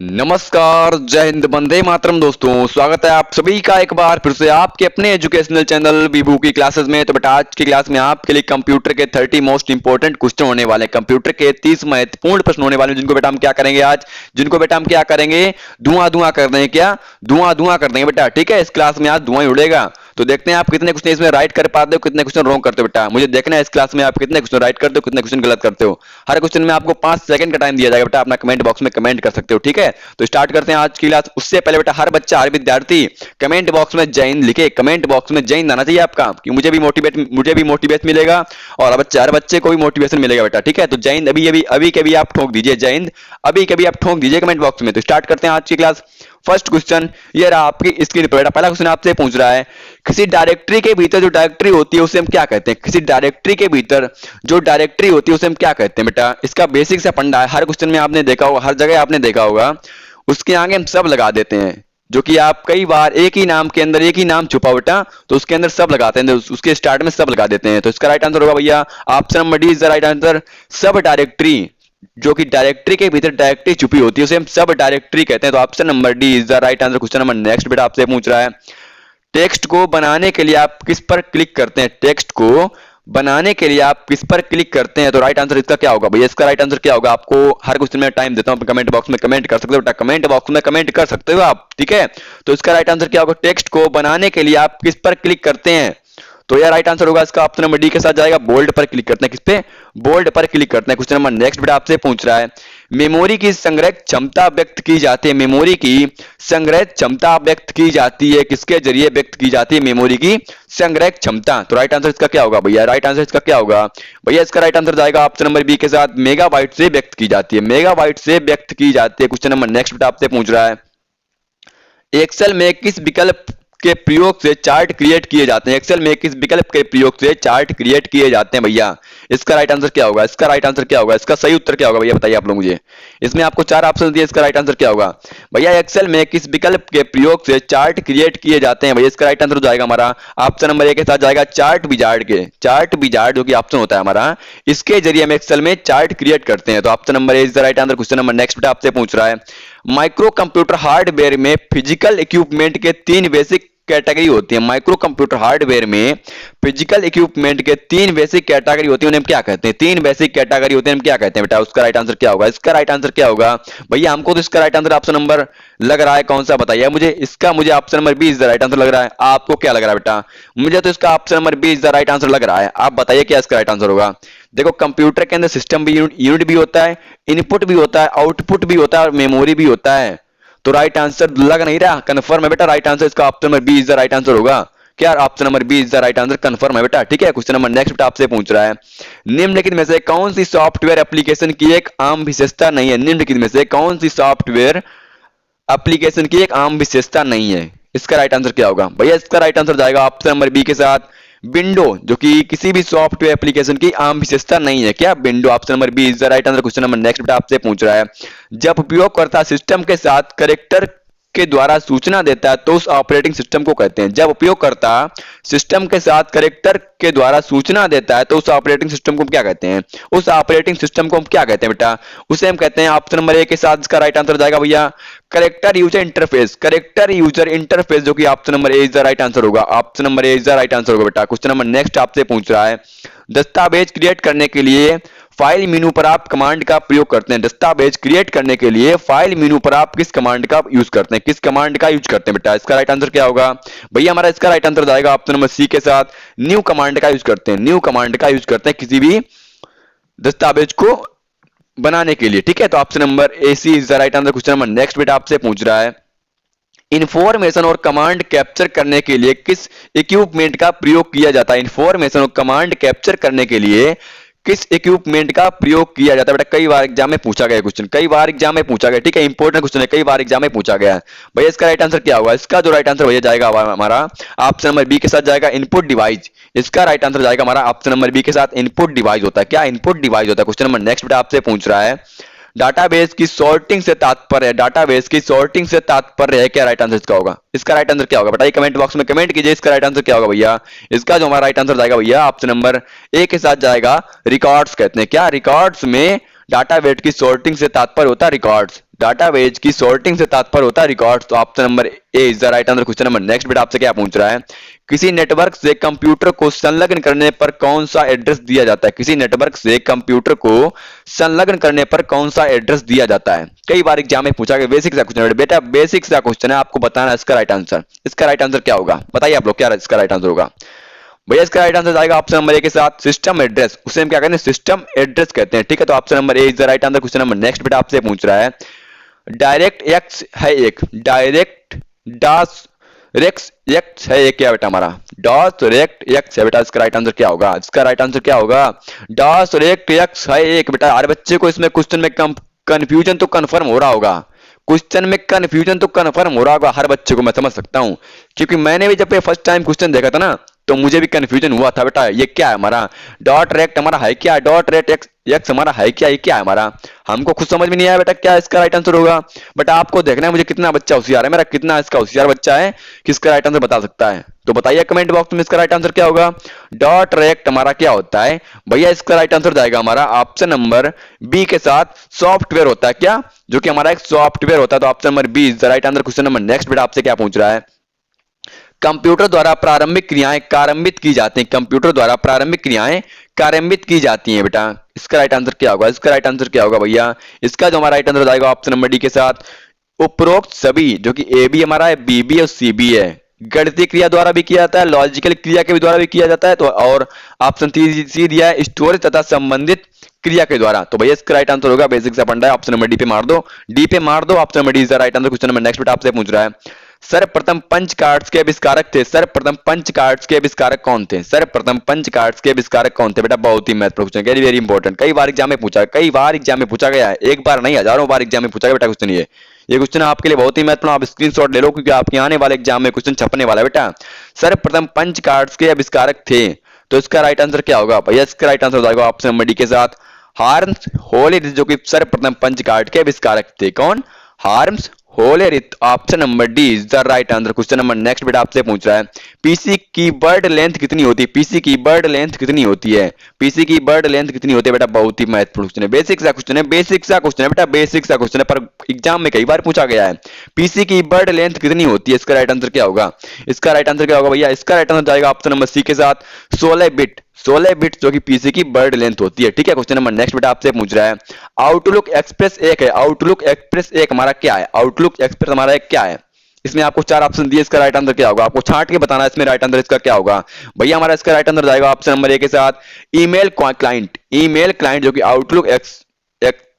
नमस्कार, जय हिंद, वंदे मातरम। दोस्तों, स्वागत है आप सभी का एक बार फिर से आपके अपने एजुकेशनल चैनल विभू की क्लासेस में। तो बेटा, आज की क्लास में आपके लिए कंप्यूटर के 30 मोस्ट इंपोर्टेंट क्वेश्चन होने वाले हैं। कंप्यूटर के 30 महत्वपूर्ण प्रश्न होने वाले हैं, जिनको बेटा हम क्या करेंगे आज, धुआं कर देंगे। क्या धुआं कर देंगे बेटा, ठीक है। इस क्लास में आज धुआं ही उड़ेगा। तो देखते हैं आप कितने क्वेश्चन इसमें राइट कर पाते हो, कितने क्वेश्चन रॉन्ग करते हो। बेटा मुझे देखना है इस क्लास में आप कितने क्वेश्चन राइट करते हो, कितने क्वेश्चन गलत करते हो। हर क्वेश्चन में आपको 5 सेकंड का टाइम दिया जाएगा। बेटा अपना कमेंट बॉक्स में कमेंट कर सकते हो, ठीक है। तो स्टार्ट करते हैं आज की क्लास। उससे पहले बेटा हर बच्चा, हर विद्यार्थी कमेंट बॉक्स में जय हिंद लिखे। कमेंट बॉक्स में जय हिंद आना चाहिए आपका, कि मुझे भी मोटिवेट मिलेगा और हर बच्चे को भी मोटिवेशन मिलेगा बेटा, ठीक है। तो जय हिंद अभी कभी आप ठोक दीजिए, जय हिंद अभी कभी आप ठोक दीजिए कमेंट बॉक्स में। तो स्टार्ट करते हैं आज की क्लास। फर्स्ट क्वेश्चन ये रहा आपकी स्क्रीन पर। पहला क्वेश्चन आपसे पूछ रहा है, किसी डायरेक्टरी के भीतर जो डायरेक्टरी होती है उसे हम क्या कहते हैं। किसी डायरेक्टरी के भीतर जो डायरेक्टरी होती है उसे हम क्या कहते हैं। बेटा इसका बेसिक सा फंडा है, हर क्वेश्चन में आपने देखा होगा, हर जगह आपने देखा होगा। उसके आगे हम सब लगा देते हैं, जो कि आप कई बार एक ही नाम के अंदर एक ही नाम छुपा बेटा, तो उसके अंदर सब लगाते हैं, उसके स्टार्ट में सब लगा देते हैं। तो इसका राइट आंसर होगा भैया option number D is the right answer. सब डायरेक्टरी, जो कि डायरेक्टरी के भीतर डायरेक्टरी छुपी होती है उसे हम सब डायरेक्टरी कहते हैं। तो option number D is the right answer. Question number next बेटा आपसे पूछ रहा है, टेक्स्ट को बनाने के लिए आप किस पर क्लिक करते हैं। टेक्स्ट को बनाने के लिए आप किस पर क्लिक करते हैं। तो राइट आंसर इसका क्या होगा भैया, इसका राइट आंसर क्या होगा। आपको हर क्वेश्चन में टाइम देता हूं, कमेंट बॉक्स में कमेंट कर सकते हो बेटा, कमेंट बॉक्स में कमेंट कर सकते हो आप, ठीक है। तो इसका राइट आंसर क्या होगा, टेक्स्ट को बनाने के लिए आप किस पर क्लिक करते हैं। तो यह राइट आंसर होगा इसका ऑप्शन नंबर डी के साथ जाएगा, बोल्ड पर क्लिक करते हैं। किस पे, बोल्ड पर क्लिक करते हैं। क्वेश्चन नंबर नेक्स्ट बेटा आपसे पूछ रहा है, मेमोरी की संग्रह क्षमता व्यक्त की जाती है। मेमोरी की संग्रह क्षमता व्यक्त की जाती है, किसके जरिए व्यक्त की जाती है मेमोरी की संग्रह क्षमता। तो राइट आंसर इसका क्या होगा भैया, राइट आंसर इसका क्या होगा भैया, इसका राइट आंसर जाएगा ऑप्शन नंबर बी के साथ, मेगाबाइट से व्यक्त की जाती है। मेगाबाइट से व्यक्त की जाती है। क्वेश्चन नंबर नेक्स्ट बेटा आपसे पूछ रहा है, एक्सेल में किस विकल्प के प्रयोग से चार्ट क्रिएट किए जाते हैं। एक्सेल में किस विकल्प के प्रयोग से चार्ट क्रिएट किए जाते हैं भैया, इसका राइट आंसर क्या होगा, इसका राइट आंसर क्या होगा, इसका सही उत्तर क्या होगा भैया, बताइए आप लोग मुझे। इसमें आपको 4 ऑप्शन दिए, इसका राइट आंसर क्या होगा भैया। एक्सेल में किस विकल्प के प्रयोग से चार्ट क्रिएट किए जाते हैं भैया, इसका राइट आंसर जाएगा हमारा ऑप्शन नंबर ए के साथ जाएगा, चार्ट विजार्ड के। चार्ट विजार्ड जो कि ऑप्शन होता है हमारा, इसके जरिए हम एक्सेल में चार्ट क्रिएट करते हैं। तो option number A is the right answer. Question number next बेटा आपसे पूछ रहा है, माइक्रो कंप्यूटर हार्डवेयर में फिजिकल इक्विपमेंट के 3 बेसिक कैटेगरी होती है। माइक्रो कंप्यूटर हार्डवेयर में फिजिकल इक्विपमेंट के 3 बेसिक कैटेगरी होती है, उन्हें हम क्या कहते हैं। 3 बेसिक कैटेगरी होते हैं, हम क्या कहते हैं बेटा, उसका राइट आंसर क्या होगा, इसका राइट आंसर क्या होगा भैया। हमको तो इसका राइट आंसर ऑप्शन नंबर लग रहा है, कौन सा बताइए मुझे। मुझे option number B is the right answer लग रहा है। आपको क्या लग रहा है बेटा, मुझे तो इसका option number B is the right answer लग रहा है। आप बताइए क्या इसका राइट आंसर होगा। देखो, कंप्यूटर के अंदर सिस्टम भी यूनिट भी होता है, इनपुट भी होता है, आउटपुट भी होता है और मेमोरी भी होता है। तो राइट आंसर लग नहीं रहा, कंफर्म है बेटा, राइट आंसर इसका option number B is the right answer होगा। क्या option number B is the right answer, confirm है बेटा, ठीक है। क्वेश्चन नंबर नेक्स्ट बेटा आपसे पूछ रहा है, निम्नलिखित में से कौन सी सॉफ्टवेयर एप्लीकेशन की एक आम विशेषता नहीं है। निम्नलिखित में से कौन सी सॉफ्टवेयर एप्लीकेशन की एक आम विशेषता नहीं है, इसका राइट आंसर क्या होगा भैया। इसका राइट आंसर जाएगा ऑप्शन नंबर बी के साथ, विंडो, जो कि किसी भी सॉफ्टवेयर एप्लीकेशन की आम विशेषता नहीं है। क्या, window. Option number B is the right answer. Question number next बेटा आपसे पूछ रहा है, जब उपयोगकर्ता सिस्टम के साथ कैरेक्टर के द्वारा सूचना देता है तो उस ऑपरेटिंग सिस्टम को कहते हैं। जब उपयोगकर्ता सिस्टम के साथ कैरेक्टर के द्वारा सूचना देता है तो उस ऑपरेटिंग सिस्टम को हम क्या कहते हैं, उस ऑपरेटिंग सिस्टम को हम क्या कहते हैं बेटा, उसे हम कहते हैं ऑप्शन नंबर ए के साथ, इसका राइट आंसर जाएगा भैया character user interface. Character user interface, जो कि option number A is the right answer होगा। Option number A is the right answer होगा बेटा। क्वेश्चन नंबर नेक्स्ट आपसे पूछ रहा है, दस्तावेज क्रिएट करने के लिए फाइल मेनू पर आप कमांड का प्रयोग करते हैं। दस्तावेज क्रिएट करने के लिए फाइल मेनू पर आप किस कमांड का यूज करते हैं, किस कमांड का यूज करते हैं बेटा, इसका राइट आंसर क्या होगा भैया। हमारा इसका राइट आंसर जाएगा ऑप्शन नंबर सी के साथ, न्यू कमांड का यूज करते हैं। न्यू कमांड का यूज करते हैं किसी भी दस्तावेज को बनाने के लिए, ठीक है। तो option number A C is the right answer. Question number next बेटा आपसे पूछ रहा है, इंफॉर्मेशन और कमांड कैप्चर करने के लिए किस इक्विपमेंट का प्रयोग किया जाता है। इंफॉर्मेशन और कमांड कैप्चर करने के लिए किस इक्विपमेंट का प्रयोग किया जाता है बेटा। कई बार एग्जाम में पूछा गया क्वेश्चन, कई बार एग्जाम में पूछा गया, ठीक है, इंपॉर्टेंट क्वेश्चन है, कई बार एग्जाम में पूछा गया है भैया। इसका राइट आंसर क्या होगा, इसका जो राइट आंसर भैया जाएगा हमारा ऑप्शन नंबर बी के साथ जाएगा, इनपुट डिवाइस। इसका राइट आंसर जाएगा हमारा ऑप्शन नंबर बी के साथ, इनपुट डिवाइस होता है। क्या, इनपुट डिवाइस होता है। क्वेश्चन नंबर नेक्स्ट बेटा आपसे पूछ रहा है, डाटाबेस की सॉर्टिंग से तात्पर्य है। डाटाबेस की सॉर्टिंग से तात्पर्य है, क्या राइट आंसर इसका होगा, इसका राइट आंसर क्या होगा बताइए, कमेंट बॉक्स में कमेंट कीजिए, इसका राइट आंसर क्या होगा भैया। इसका जो हमारा राइट आंसर जाएगा भैया ऑप्शन नंबर ए के साथ जाएगा, रिकॉर्ड्स कहते हैं। क्या, रिकॉर्ड्स में डाटाबेस की सॉर्टिंग से तात्पर्य होता है रिकॉर्ड्स। डाटाबेस की सॉर्टिंग से तात्पर्य होता है रिकॉर्ड। तो option number A is the right answer. Question number next बेटा आपसे क्या पूछ रहा है, किसी नेटवर्क से कंप्यूटर को संलग्न करने पर कौन सा एड्रेस दिया जाता है। किसी नेटवर्क से कंप्यूटर को संलग्न करने पर कौन सा एड्रेस दिया जाता है। कई बार एग्जाम में पूछा गया, बेसिक सा क्वेश्चन है बेटा, बेसिक सा क्वेश्चन है, आपको बताना है इसका राइट आंसर। इसका राइट आंसर क्या होगा बताइए आप लोग, क्या इसका राइट आंसर होगा भैया। इसका राइट आंसर आएगा ऑप्शन नंबर ए के साथ सिस्टम एड्रेस, उसे हम क्या कहते हैं सिस्टम एड्रेस कहते हैं, ठीक है। तो option number A is the right answer. Question number next बेटा आपसे पूछ रहा है, डायरेक्ट एक्स है एक, डायरेक्ट डॉस रेक्स एक्स है एक, क्या बेटा हमारा डॉस रेक्ट एक्स है बेटा। इसका राइट आंसर क्या होगा, इसका राइट आंसर क्या होगा, डॉस रेक्ट एक्स है एक बेटा। हर बच्चे को इसमें क्वेश्चन में कंफ्यूजन तो कंफर्म हो रहा होगा, क्वेश्चन में कंफ्यूजन तो कंफर्म हो रहा होगा हर बच्चे को, मैं समझ सकता हूं, क्योंकि मैंने भी जब फर्स्ट टाइम क्वेश्चन देखा था ना तो मुझे भी कंफ्यूजन हुआ था बेटा, ये क्या है हमारा डॉट रेक्ट हमारा है क्या, डॉट रेक्ट एक्स एक्स हमारा है क्या, ये क्या है हमारा, हमको खुद समझ में नहीं आया बेटा क्या इसका राइट आंसर होगा। बट आपको देखना है मुझे कितना बच्चा होशियार है, मेरा कितना इसका होशियार बच्चा है कि इसका राइट आंसर बता सकता है। तो बताइए कमेंट बॉक्स में इसका राइट आंसर क्या होगा। डॉट रेक्ट हमारा क्या होता है भैया, इसका राइट आंसर जाएगा हमारा ऑप्शन नंबर बी के साथ सॉफ्टवेयर होता है क्या, जो कि हमारा एक सॉफ्टवेयर होता है। तो option number B is the right answer. Question number next बेटा आपसे क्या पूछ रहा है, कंप्यूटर द्वारा प्रारंभिक क्रियाएं कार्यान्वित की जाती हैं, कंप्यूटर द्वारा प्रारंभिक क्रियाएं कार्यान्वित की जाती हैं बेटा। इसका राइट आंसर क्या होगा, इसका राइट आंसर क्या होगा भैया, इसका जो हमारा राइट आंसर आएगा ऑप्शन नंबर डी के साथ उपरोक्त सभी, जो कि ए बी हमारा है, बी बी और सी बी है, गणितीय क्रिया द्वारा भी किया जाता है, लॉजिकल क्रिया के द्वारा भी किया जाता है। तो और ऑप्शन सी दिया है स्टोरेज तथा संबंधित क्रिया के द्वारा। तो भैया इसका राइट आंसर होगा बेसिक सा फंडा है, ऑप्शन नंबर डी पे मार दो, डी पे मार दो, option number D is the right answer. Question number next बेटा आपसे पूछ रहा है, सर्वप्रथम पंच कार्ड्स के आविष्कारक थे, सर्वप्रथम पंच कार्ड्स के आविष्कारक कौन थे, सर्वप्रथम पंच कार्ड्स के आविष्कारक कौन थे बेटा। बहुत ही महत्वपूर्ण क्वेश्चन, वेरी वेरी इंपॉर्टेंट, कई बार एग्जाम में पूछा, कई बार एग्जाम में पूछा गया है, एक बार नहीं हजारों बार एग्जाम में पूछा गया बेटा क्वेश्चन। ये क्वेश्चन आपके लिए बहुत ही महत्वपूर्ण, आप स्क्रीनशॉट ले लो क्योंकि आपके आने वाले एग्जाम में क्वेश्चन छपने वाला है बेटा। सर्वप्रथम पंच कार्ड्स के आविष्कारक थे, तो इसका राइट आंसर क्या होगा भैया, इसका राइट आंसर होगा ऑप्शन नंबर डी के साथ हार्म्स होलेरिथ, जो कि सर्वप्रथम पंच कार्ड के आविष्कारक थे। कौन, harms Hollerith. Option number D is the right answer. Question number next बेटा आपसे पूछ रहा है, पीसी की वर्ड लेंथ कितनी होती है, पीसी की वर्ड लेंथ कितनी होती है, पीसी की वर्ड लेंथ कितनी होती है बेटा। बहुत ही महत्वपूर्ण क्वेश्चन है, बेसिक सा क्वेश्चन है, बेसिक सा क्वेश्चन है बेटा, बेसिक सा क्वेश्चन है, पर एग्जाम में कई बार पूछा गया है। पीसी की वर्ड लेंथ कितनी होती है, इसका राइट आंसर क्या होगा, इसका राइट आंसर क्या होगा भैया, इसका राइट आंसर जाएगा ऑप्शन नंबर सी के साथ 16 बिट, 16 बिट जो कि पीसी की वर्ड लेंथ होती है, ठीक है। क्वेश्चन नंबर नेक्स्ट बेटा आपसे पूछ रहा है, आउटलुक एक्सप्रेस एक है, आउटलुक एक्सप्रेस एक हमारा क्या है, आउटलुक एक्सप्रेस हमारा एक क्या है। इसमें आपको चार ऑप्शन दिए, इसका राइट आंसर क्या होगा, आपको छांट के बताना है इसमें राइट आंसर इसका क्या होगा भैया। हमारा इसका राइट आंसर जाएगा ऑप्शन नंबर ए के साथ ईमेल क्लाइंट, ईमेल क्लाइंट जो कि आउटलुक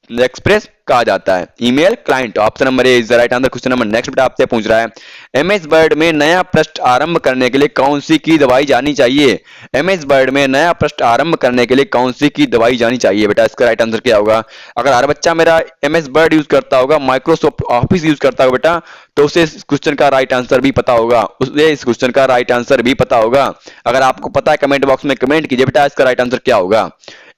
एक्सप्रेस कहा जाता है, email client. Option number A is the right answer. Question number next बेटा आपसे पूछ रहा है, एमएस वर्ड में नया पृष्ठ आरंभ करने के लिए कौन सी की दबाई जानी चाहिए, एमएस वर्ड में नया पृष्ठ आरंभ करने के लिए कौन सी की दबाई जानी चाहिए बेटा। इसका राइट आंसर क्या होगा, अगर हर बच्चा मेरा एमएस वर्ड यूज करता होगा, माइक्रोसॉफ्ट ऑफिस यूज करता होगा बेटा, तो उसे इस क्वेश्चन का राइट आंसर भी पता होगा, उसे इस क्वेश्चन का राइट आंसर भी पता होगा। अगर आपको पता है कमेंट बॉक्स में कमेंट कीजिए बेटा इसका राइट आंसर क्या होगा।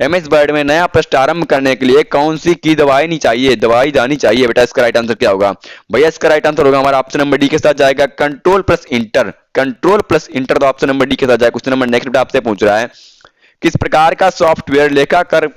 एमएस वर्ड में नया पृष्ठ आरंभ करने के लिए कौन सी की दबाई चाहिए, दबाई जानी चाहिए बेटा। इसका राइट आंसर क्या होगा भैया, इसका राइट आंसर होगा हमारा ऑप्शन नंबर डी के साथ जाएगा control plus inter, control plus inter. तो ऑप्शन नंबर डी के साथ जाएगा। क्वेश्चन नंबर नेक्स्ट बेटा आपसे पूछ रहा है, किस प्रकार का सॉफ्टवेयर लेखाकार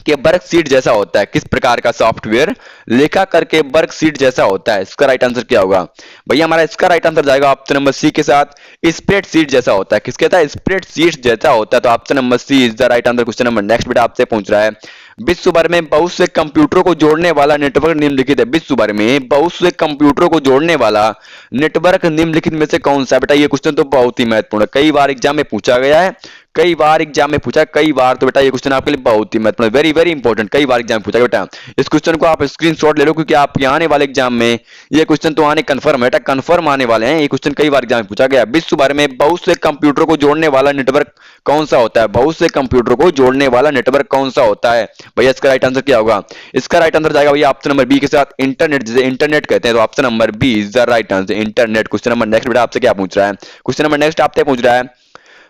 के वर्कशीट जैसा होता है, किस प्रकार का सॉफ्टवेयर लेखाकार के वर्कशीट जैसा होता है। इसका राइट आंसर क्या होगा भैया, हमारा इसका राइट आंसर जाएगा ऑप्शन नंबर सी के साथ स्प्रेडशीट जैसा होता है। किसके साथ, स्प्रेडशीट जैसा होता है। तो option number C is the right answer. Question number next बेटा आपसे पूछ रहा है, विश्व भर में बहुत से कंप्यूटरों को जोड़ने वाला नेटवर्क निम्नलिखित है, विश्व भर में बहुत से कंप्यूटरों को जोड़ने वाला नेटवर्क निम्नलिखित में से कौन सा बेटा। ये क्वेश्चन तो बहुत ही महत्वपूर्ण है, कई बार एग्जाम में पूछा गया है, कई बार एग्जाम में पूछा, कई बार। तो बेटा ये क्वेश्चन आपके लिए बहुत ही महत्वपूर्ण, वेरी वेरी इंपॉर्टेंट, कई बार एग्जाम में पूछा बेटा। इस क्वेश्चन को आप स्क्रीनशॉट ले लो क्योंकि आपके आने वाले एग्जाम में ये क्वेश्चन तो आने कंफर्म है बेटा, कंफर्म आने वाले हैं। ये क्वेश्चन कई बार एग्जाम में पूछा गया। विश्व भर में बहुत से कंप्यूटरों को जोड़ने वाला नेटवर्क कौन सा होता है, बहुत से कंप्यूटरों को जोड़ने वाला नेटवर्क कौन सा होता है भैया। इसका राइट आंसर क्या होगा, इसका राइट आंसर जाएगा भैया ऑप्शन नंबर बी के साथ इंटरनेट, जिसे इंटरनेट कहते हैं। तो option number B is the right answer, internet. Question number next बेटा आपसे क्या पूछ रहा है, क्वेश्चन नंबर नेक्स्ट आपसे पूछ रहा है,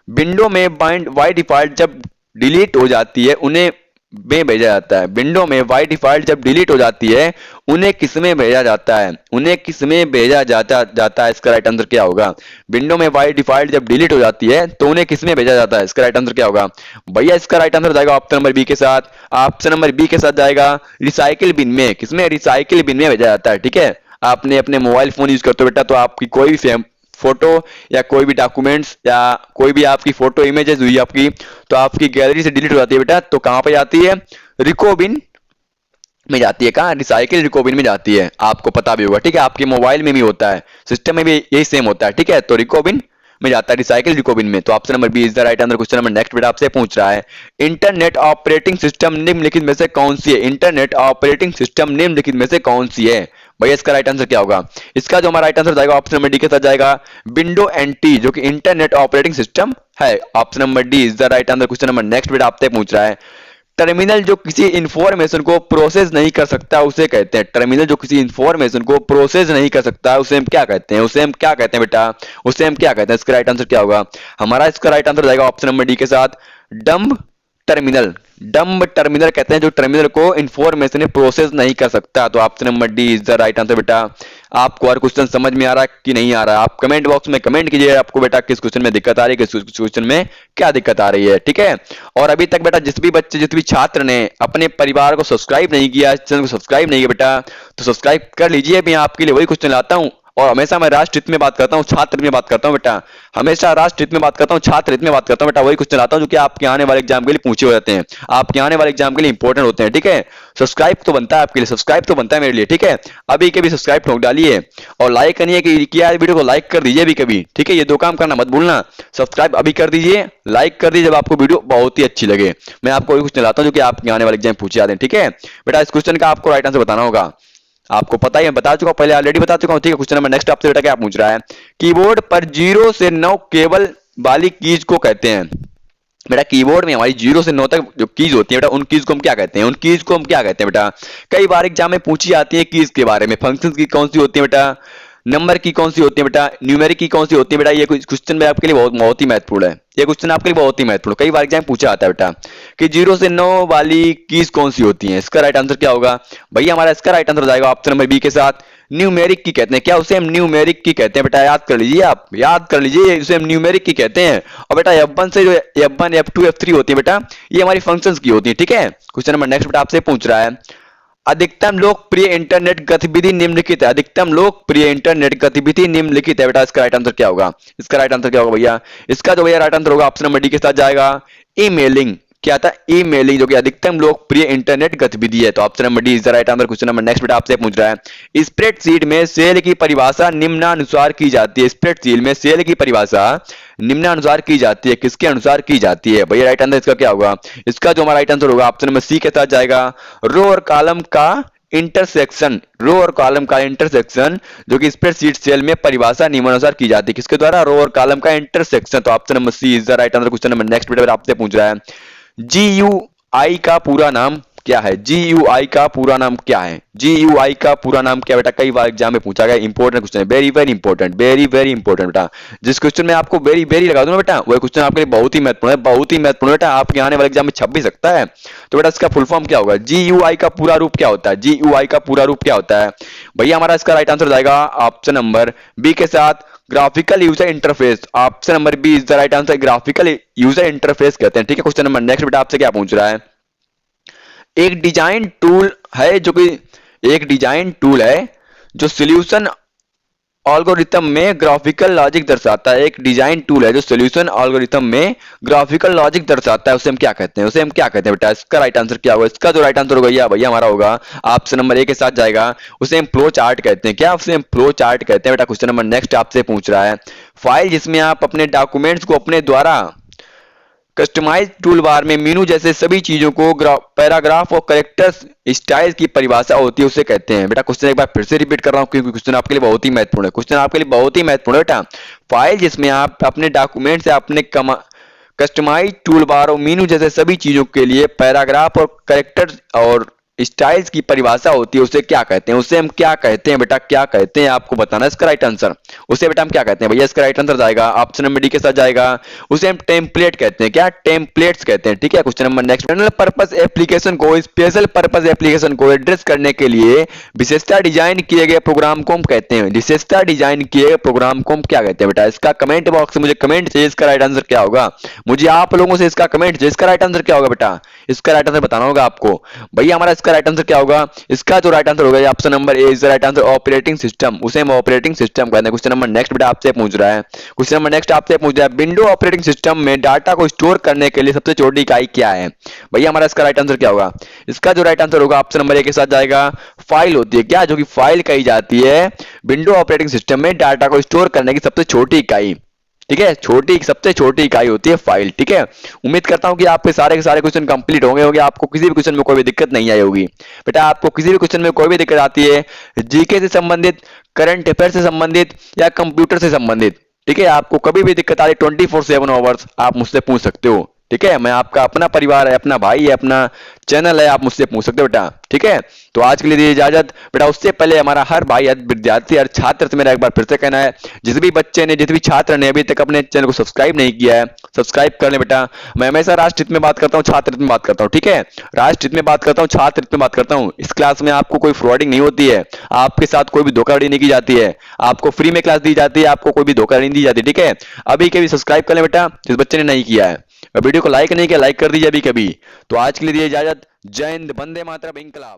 विंडो में बाइंड बाय डिफॉल्ट जब डिलीट हो जाती है उन्हें में भेजा जाता है? विंडो में बाय डिफॉल्ट जब डिलीट हो जाती है उन्हें किस में भेजा जाता है? उन्हें किस में भेजा जाता है? इसका राइट आंसर क्या होगा? विंडो में बाय डिफॉल्ट जब डिलीट हो जाती है तो उन्हें किस में भेजा जाता है? इसका राइट आंसर क्या होगा भैया? इसका राइट आंसर जाएगा ऑप्शन नंबर बी के साथ। ऑप्शन नंबर बी के साथ जाएगा रिसाइकिल बिन में। किसमें? रिसाइकिल बिन में भेजा जाता है। ठीक है, आपने अपने मोबाइल फोन यूज करते हो बेटा तो आपकी कोई भी फोटो या कोई भी डॉक्यूमेंट्स या कोई भी आपकी फोटो इमेजेस हुई आपकी तो आपकी गैलरी से डिलीट हो जाती है बेटा, तो कहां पे जाती है? रिकोबिन में जाती है। कहां? रिसाइकिल रिकोबिन में जाती है। आपको पता भी होगा। ठीक है, आपके मोबाइल में भी होता है, सिस्टम में भी यही सेम होता है। ठीक है, तो रिकोबिन में जाता है, रिसाइकिल रिकोबिन में। तो option number B is the right answer. Question number next बेटा आपसे पूछ रहा है इंटरनेट ऑपरेटिंग सिस्टम निम्नलिखित में से कौन सी है? इंटरनेट ऑपरेटिंग सिस्टम निम्नलिखित में से कौन सी है भैया? इसका राइट आंसर क्या होगा? इसका जो हमारा राइट आंसर जाएगा ऑप्शन नंबर डी के साथ जाएगा विंडो एनटी, जो कि इंटरनेट ऑपरेटिंग सिस्टम है। Option number D is the right answer. Question number next बेटा आपसे पूछ रहा है टर्मिनल जो किसी इंफॉर्मेशन को प्रोसेस नहीं कर सकता उसे कहते हैं। टर्मिनल जो किसी इंफॉर्मेशन को प्रोसेस नहीं कर सकता उसे हम क्या कहते हैं? उसे हम क्या कहते हैं बेटा? उसे हम क्या कहते हैं? इसका राइट आंसर क्या होगा हमारा? इसका राइट आंसर जाएगा ऑप्शन नंबर डी के साथ डम्ब टर्मिनल। डम्ब टर्मिनल कहते हैं जो टर्मिनल को इंफॉर्मेशन प्रोसेस नहीं कर सकता। तो option number D is the right answer बेटा। आपको हर क्वेश्चन समझ में आ रहा है कि नहीं आ रहा है? आप कमेंट बॉक्स में कमेंट कीजिए आपको बेटा किस क्वेश्चन में दिक्कत आ रही है, किस क्वेश्चन में क्या दिक्कत आ रही है। ठीक है, और अभी तक बेटा जिस भी बच्चे जिस भी छात्र ने अपने परिवार को सब्सक्राइब नहीं किया, चैनल को सब्सक्राइब नहीं किया बेटा, तो सब्सक्राइब कर लीजिए। मैं आपके लिए वही क्वेश्चन लाता हूं और हमेशा मैं राष्ट्र हित में बात करता हूँ, छात्र हित में बात करता हूँ बेटा। हमेशा राष्ट्र हित में बात करता हूँ, छात्र हित में बात करता हूँ बेटा। वही क्वेश्चन लाता हूँ जो कि आपके आने वाले एग्जाम के लिए पूछे हो जाते हैं, आपके आने वाले एग्जाम के लिए इंपॉर्टेंट होते हैं। ठीक है, सब्सक्राइब तो बनता है आपके लिए, सब्सक्राइब तो बनता है मेरे लिए। ठीक है, अभी के भी सब्सक्राइब ठोक डालिए और लाइक करनी है कि किया वीडियो को लाइक कर दीजिए अभी कभी। ठीक है, ये दो काम करना मत भूलना। सब्सक्राइब अभी कर दीजिए, लाइक कर दीजिए जब आपको वीडियो बहुत ही अच्छी लगे। मैं आपको वही क्वेश्चन लाता हूँ जो कि आपके आने वाले एग्जाम पूछे जाते हैं। ठीक है बेटा, इस क्वेश्चन का आपको राइट आंसर बताना होगा। आपको पता ही है, बता चुका हूं, पहले ऑलरेडी बता चुका हूं। ठीक है, क्वेश्चन नंबर नेक्स्ट आपसे बेटा क्या पूछ रहा है कीबोर्ड पर 0 से 9 केबल वाली कीज को कहते हैं। बेटा कीबोर्ड में हमारी 0 से 9 तक जो कीज होती है बेटा उन कीज को हम क्या कहते हैं? उन कीज को हम क्या कहते हैं बेटा? कई बार एग्जाम में पूछी जाती है कीज के बारे में। फंक्शन की कौन सी होती है बेटा? नंबर की कौन सी होती है बेटा? न्यूमेरिक की कौन सी होती है बेटा? ये क्वेश्चन में आपके लिए बहुत ही महत्वपूर्ण है। ये क्वेश्चन आपके लिए बहुत ही महत्वपूर्ण, कई बार एग्जाम पूछा आता है बेटा कि 0 से 9 वाली कीज कौन सी होती है। इसका राइट आंसर क्या होगा भैया? हमारा इसका राइट आंसर जाएगा ऑप्शन नंबर बी के साथ न्यूमेरिक की कहते हैं। क्या उसे हम न्यूमेरिक की कहते हैं बेटा? याद कर लीजिए, आप याद कर लीजिए, उसे हम न्यूमेरिक की कहते हैं। और बेटा F1 से जो F1 F2 F3 होती है बेटा ये हमारी फंक्शंस की होती है। ठीक है, क्वेश्चन नंबर नेक्स्ट बेटा आपसे पूछ रहा है अधिकतम लोकप्रिय इंटरनेट गतिविधि निम्नलिखित है। अधिकतम लोकप्रिय इंटरनेट गतिविधि निम्नलिखित है बेटा। इसका राइट आंसर क्या होगा? इसका राइट आंसर क्या होगा भैया? इसका जो भैया राइट आंसर होगा ऑप्शन नंबर डी के साथ जाएगा ईमेलिंग। क्या था? ईमेलिंग, जो कि अधिकतम लोकप्रिय इंटरनेट गतिविधि है। तो option number D is the right answer. Question number next बेटा आपसे पूछ रहा है स्प्रेडशीट में सेल की परिभाषा निम्नानुसार की जाती है। स्प्रेडशीट में सेल की परिभाषा निम्नानुसार की जाती है, किसके अनुसार की जाती है भैया? राइट आंसर इसका क्या होगा? इसका जो हमारा राइट आंसर होगा ऑप्शन नंबर सी के साथ जाएगा रो और कॉलम का इंटरसेक्शन। रो और कॉलम का इंटरसेक्शन जो कि स्प्रेडशीट सेल में परिभाषा निम्नानुसार की जाती है, किसके द्वारा? रो और कॉलम का इंटरसेक्शन। तो option number C is the right answer. Question number next बेटा आपसे पूछ रहा है GUI का पूरा नाम क्या है? GUI का पूरा नाम क्या है? GUI का पूरा नाम क्या बेटा? कई बार एग्जाम में पूछा गया, इंपॉर्टेंट क्वेश्चन है, very very important, very very important बेटा। जिस क्वेश्चन में आपको वेरी वेरी लगा दूं ना बेटा वह क्वेश्चन आपके लिए बहुत ही महत्वपूर्ण है, बहुत ही महत्वपूर्ण बेटा, आपके आने वाले एग्जाम में छप भी सकता है। तो बेटा इसका फुल फॉर्म क्या होगा? GUI का पूरा रूप क्या होता है? GUI का पूरा रूप क्या होता है भैया? हमारा इसका राइट आंसर जाएगा ऑप्शन नंबर बी के साथ graphical user interface. Option number B is the right answer, graphical user interface कहते हैं। ठीक है, क्वेश्चन नंबर नेक्स्ट बेटा आपसे क्या पूछ रहा है एक डिजाइन टूल है जो कि एक डिजाइन टूल है जो सॉल्यूशन एल्गोरिथम में ग्राफिकल लॉजिक दर्शाता है। एक डिजाइन टूल है जो सॉल्यूशन एल्गोरिथम में ग्राफिकल लॉजिक दर्शाता है, उसे हम क्या कहते हैं? उसे हम क्या कहते हैं बेटा? इसका राइट आंसर क्या होगा? इसका जो राइट आंसर होगा भैया हमारा होगा ऑप्शन नंबर ए के साथ जाएगा, उसे हम फ्लो चार्ट कहते हैं। क्या? उसे हम फ्लो चार्ट कहते हैं बेटा। क्वेश्चन नंबर नेक्स्ट आपसे पूछ रहा है फाइल जिसमें आप अपने डॉक्यूमेंट्स को अपने द्वारा कस्टमाइज टूल बार में मेनू जैसे सभी चीजों को पैराग्राफ और कैरेक्टर्स स्टाइल की परिभाषा होती है, उसे कहते हैं बेटा। क्वेश्चन एक बार फिर से रिपीट कर रहा हूं क्योंकि क्वेश्चन आपके लिए बहुत ही महत्वपूर्ण है। क्वेश्चन आपके लिए बहुत ही महत्वपूर्ण है बेटा। फाइल जिसमें आप अपने डॉक्यूमेंट से अपने कस्टमाइज टूल बार और मेनू जैसे सभी चीजों के लिए पैराग्राफ और कैरेक्टर्स और स्टाइल्स की परिभाषा होती है, उसे क्या कहते हैं, उसे हम क्या कहते हैं बेटा, क्या कहते हैं आपको बताना है इसका राइट आंसर। उसे बेटा हम क्या कहते हैं भैया, इसका राइट आंसर जाएगा ऑप्शन नंबर डी के साथ जाएगा। उसे हम टेम्पलेट कहते हैं, क्या टेम्पलेट्स कहते हैं, ठीक है। Question number next, general purpose application को स्पेशल पर्पस एप्लीकेशन को एड्रेस करने के लिए विशेषता डिजाइन किए गए प्रोग्राम को हम कहते हैं, विशेषता डिजाइन किए गए प्रोग्राम को हम क्या कहते हैं बेटा। इसका कमेंट बॉक्स में मुझे कमेंट चाहिए, इसका राइट आंसर क्या होगा, मुझे आप लोगों से इसका कमेंट चाहिए, इसका राइट आंसर क्या होगा बेटा, इसका राइट आंसर बताना होगा आपको भैया। हमारा इसका राइट आंसर क्या होगा, इसका जो राइट आंसर होगा option number A is the right answer, operating system, उसे हम ऑपरेटिंग सिस्टम कहते हैं। क्वेश्चन नंबर नेक्स्ट बेटा आपसे पूछ रहा है, क्वेश्चन नंबर नेक्स्ट आपसे पूछ रहा है, विंडो ऑपरेटिंग सिस्टम में डाटा को स्टोर करने के लिए सबसे छोटी इकाई क्या है भैया। हमारा इसका राइट आंसर क्या होगा, इसका जो राइट आंसर होगा ऑप्शन नंबर ए के साथ जाएगा, फाइल होती है, क्या जो कि फाइल कही जाती है विंडो ऑपरेटिंग सिस्टम में डाटा को स्टोर करने की सबसे छोटी इकाई, ठीक है, छोटी सबसे छोटी इकाई होती है फाइल, ठीक है। उम्मीद करता हूं कि आपके सारे के सारे क्वेश्चन कंप्लीट होंगे, आपको किसी भी क्वेश्चन में कोई भी दिक्कत नहीं आई होगी बेटा। आपको किसी भी क्वेश्चन में कोई भी दिक्कत आती है, जीके से संबंधित, करंट अफेयर से संबंधित या कंप्यूटर से संबंधित, ठीक है, आपको कभी भी दिक्कत आ रही 24/7 आवर्स आप मुझसे पूछ सकते हो, ठीक है। मैं आपका अपना परिवार है, अपना भाई है, अपना चैनल है, आप मुझसे पूछ सकते हो बेटा, ठीक है। तो आज के लिए दीजिए इजाजत बेटा। उससे पहले हमारा हर भाई, हर विद्यार्थी, हर छात्र से मेरा एक बार फिर से कहना है, जिस भी बच्चे ने, जिस भी छात्र ने अभी तक अपने चैनल को सब्सक्राइब नहीं किया है, सब्सक्राइब कर ले बेटा। मैं हमेशा राष्ट्र हित में बात करता हूँ, छात्र हित में बात करता हूँ, ठीक है, राष्ट्र हित में बात करता हूँ, छात्र हित में बात करता हूँ। इस क्लास में आपको कोई फ्रॉडिंग नहीं होती है, आपके साथ कोई भी धोखाधड़ी नहीं की जाती है, आपको फ्री में क्लास दी जाती है, आपको कोई भी धोखाधड़ी नहीं दी जाती, ठीक है। अभी के भी सब्सक्राइब कर ले बेटा, जिस बच्चे ने नहीं किया है। वीडियो को लाइक नहीं किया, लाइक कर दीजिए अभी कभी। तो आज के लिए दीजिए इजाजत, जय हिंद, वंदे मातरम, इंकलाब।